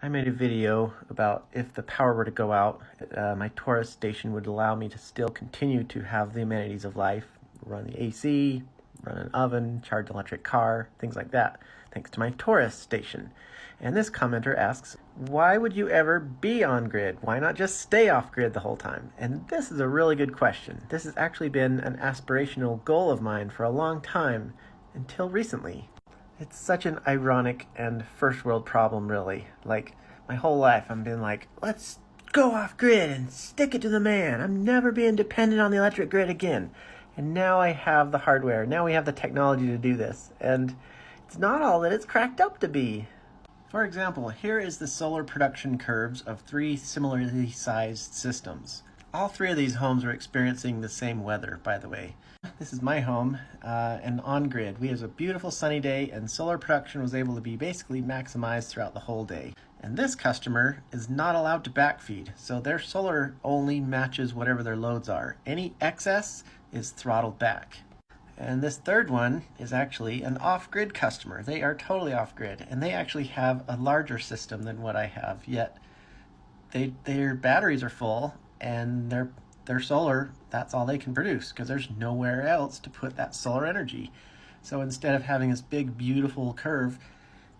I made a video about if the power were to go out, my Taurus station would allow me to still continue to have the amenities of life, run the AC, run an oven, charge an electric car, things like that, thanks to my Taurus station. And this commenter asks, why would you ever be on grid? Why not just stay off grid the whole time? And this is a really good question. This has actually been an aspirational goal of mine for a long time, until recently. It's such an ironic and first world problem, really. Like, my whole life I've been like, let's go off grid and stick it to the man. I'm never being dependent on the electric grid again. And now I have the hardware. Now we have the technology to do this. And it's not all that it's cracked up to be. For example, here is the solar production curves of three similarly sized systems. All three of these homes are experiencing the same weather, by the way. This is my home, and on grid. We have a beautiful sunny day, and solar production was able to be basically maximized throughout the whole day. And this customer is not allowed to backfeed, so their solar only matches whatever their loads are. Any excess is throttled back. And this third one is actually an off-grid customer. They are totally off-grid, and they actually have a larger system than what I have, yet their batteries are full, and their solar, that's all they can produce because there's nowhere else to put that solar energy. So instead of having this big, beautiful curve,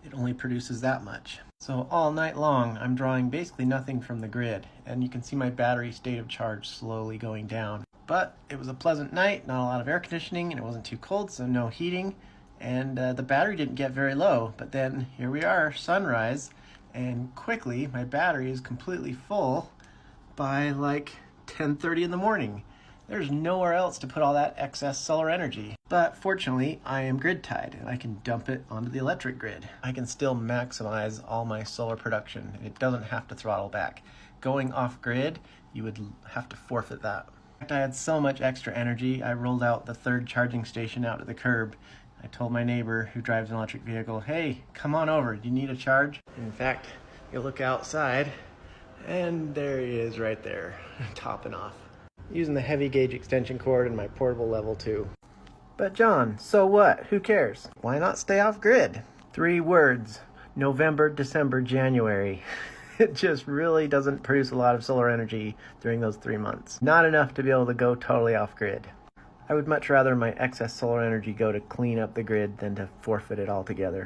it only produces that much. So all night long, I'm drawing basically nothing from the grid, and you can see my battery state of charge slowly going down. But it was a pleasant night, not a lot of air conditioning, and it wasn't too cold, so no heating, and the battery didn't get very low. But then here we are, sunrise, and quickly my battery is completely full by like 10:30 in the morning. There's nowhere else to put all that excess solar energy. But fortunately, I am grid tied and I can dump it onto the electric grid. I can still maximize all my solar production. It doesn't have to throttle back. Going off grid, you would have to forfeit that. In fact, I had so much extra energy, I rolled out the third charging station out to the curb. I told my neighbor who drives an electric vehicle, hey, come on over, do you need a charge? In fact, you look outside, and there he is right there, topping off. Using the heavy gauge extension cord and my portable level 2. But John, so what? Who cares? Why not stay off grid? 3 words. November, December, January. It just really doesn't produce a lot of solar energy during those 3 months. Not enough to be able to go totally off grid. I would much rather my excess solar energy go to clean up the grid than to forfeit it altogether.